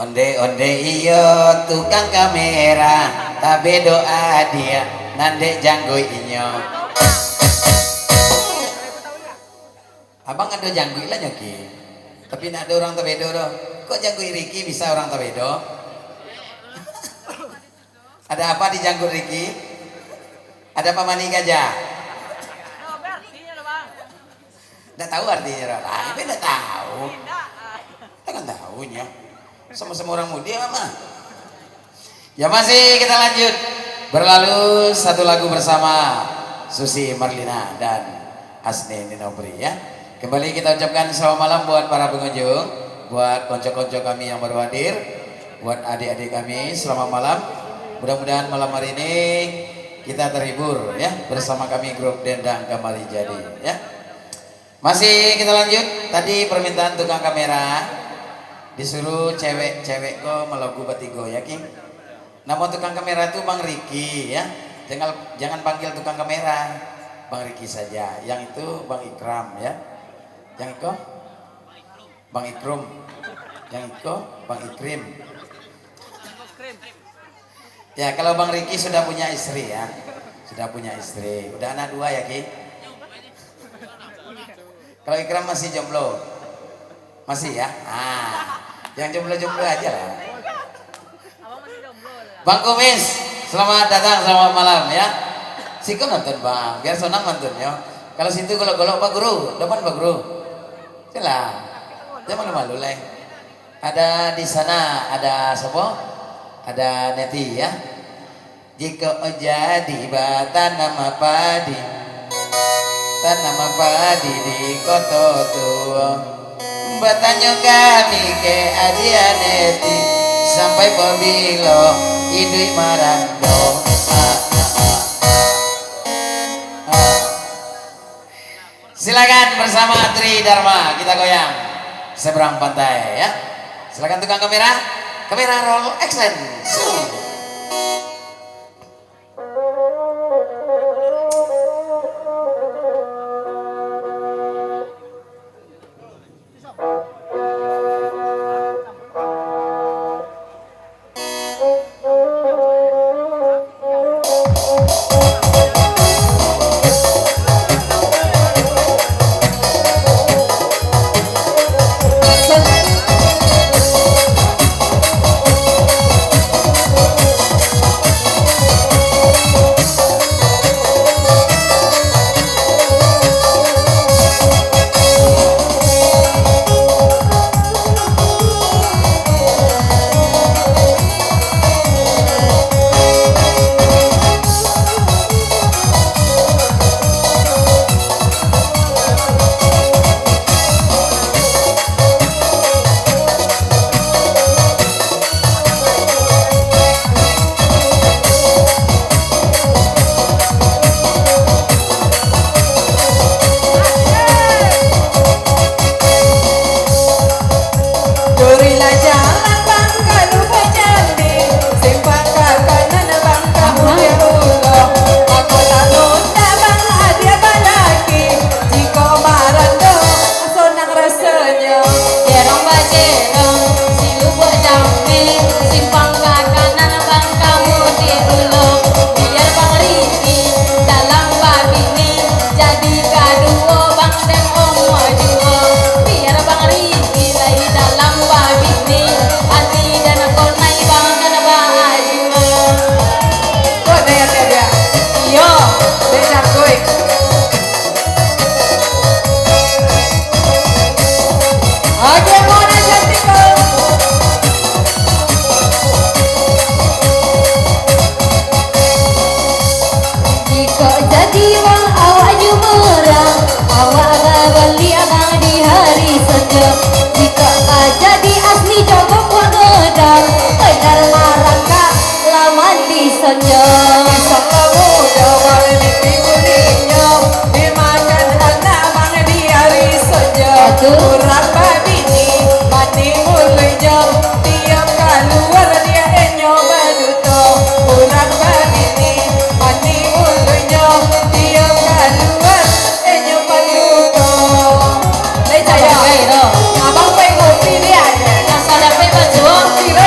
Onde iyo tukang kamera tapi doa dia nande janggui inyo. Abang ada janggui lah nyoki. Tapi nak ada orang tabedo doh. Kok janggui Riki bisa orang tabedo? Ada apa di janggui Riki? Ada apa mani gajah? Nggak tahu artinya lah. Tapi nggak tahu. Kita kan tahunya. Sama-sama orang muda mama. Ya masih kita lanjut. Berlalu satu lagu bersama Susi Marlina dan Asni Ninobri ya. Kembali kita ucapkan selamat malam buat para pengunjung, buat konco-konco kami yang baru hadir, buat adik-adik kami selamat malam. Mudah-mudahan malam hari ini kita terhibur ya bersama kami grup Dendang Kembali Jadi ya. Masih kita lanjut. Tadi permintaan tukang kamera disuruh cewek-cewek kok melagu batigo ya King. Nama tukang kamera itu Bang Riki ya. Jangan panggil tukang kamera, Bang Riki saja. Yang itu Bang Ikram ya. Yang itu Bang Ikrum. Yang itu Bang Ikrim. Ya kalau Bang Riki sudah punya istri ya. Sudah punya istri. Udah anak 2 ya King. Kalau Ikram masih jomblo. Masih ya? Yang jomblo-jomblo aja lah. Bang Kumis, selamat datang, selamat malam ya. Siko nonton bang, biar sonang nontonnya. Kalau situ golok-golok Pak Guru, depan Pak Guru. Celah, jangan malu-malu leh. Ada di sana, ada siapa? Ada Neti ya. Jika jadi tanam padi, tanam padi di kota tua. Bertanya kami ke adia Neti sampai pabilo idui marando. Silakan bersama Tri Dharma kita goyang seberang pantai ya. Silakan tukang kamera, kamera roll action. Abang pengen ngopi dia. Asal dapat baju.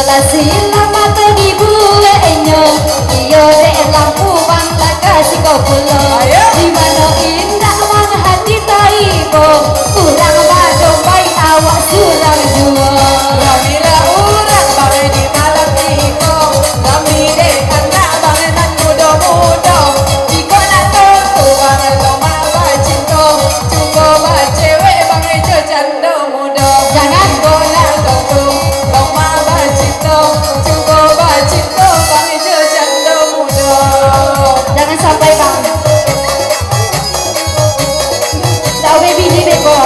la sila mata di bule enyo iyo de lampu bang la kasih kau pulo di mana indah mana hati taibo kurang badong baik awak surang juo Ramila urat bangai di malam iko Rami de anak bangai nan muda-muda Iko nak tentu bangai loma bacinto Cuko cewek bangai jejando muda jangan Bola tentu loma bacinto Cuko cinto bangai jejando muda jangan sampai bang tahu baby di beko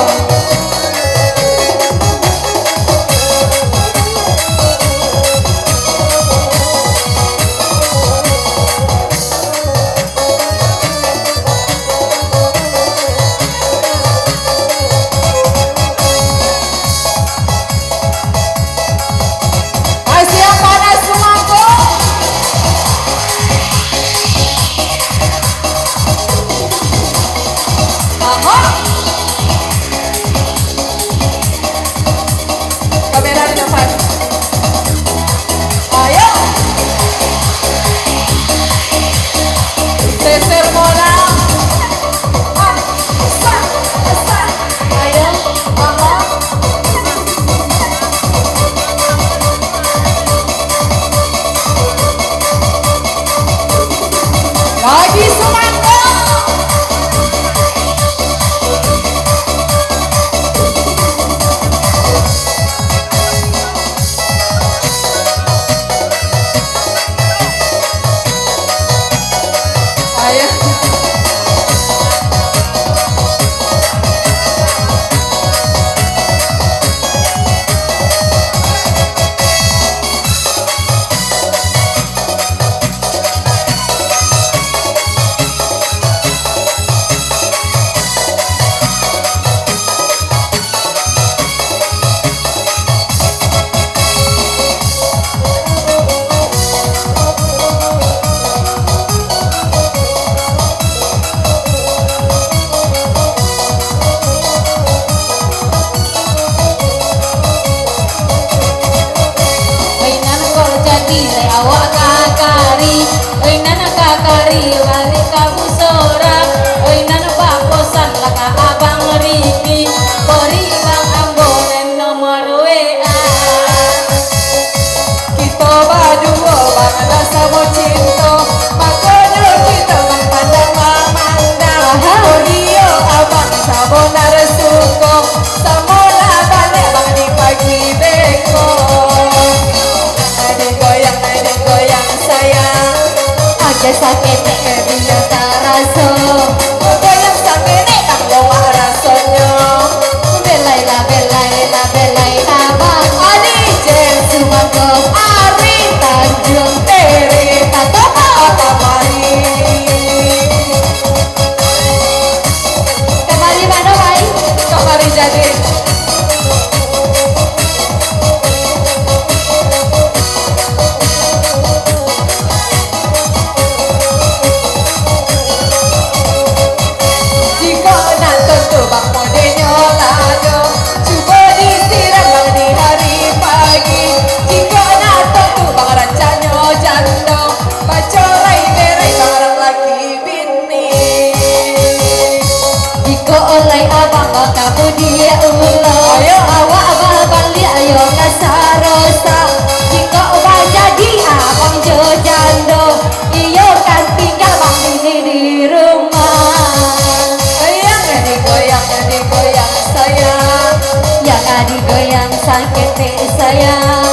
Siap panas semangko Aha Kamera di depan Ayo Seser bola ayo Aha Lagi semangko Ayo mainan kau jadi awak kakari mainan kakari balik kamu sorak mainan bakosan laka abang Riki kori bang ambonen nomor WA Kita berdua bangga sama cinta Makanya kita memandang memandang Oh iya abang sabonar suko Samola balik bang di pagi beko Adik goyang sayang aja sakit Dia tak rasa Goyang sakit tak bawa rasanya belai abang Adi Jen Sumangko Ari Tanjung Teri tato Kamari kembali mana baik Kamari jadi Jika nak tentu bang modenya lajo Cuba disiram bang di hari pagi Jika nak tentu bang rancanya janda Bacorai berai bang orang laki bini Iko oleh abang kamu dia ulo Ayo. awak abang balik ayo kasarosa Iko obah jadi abang jojando iyo kan tinggal bang ini di rumah Goyang sayang yang adi goyang sakit sayang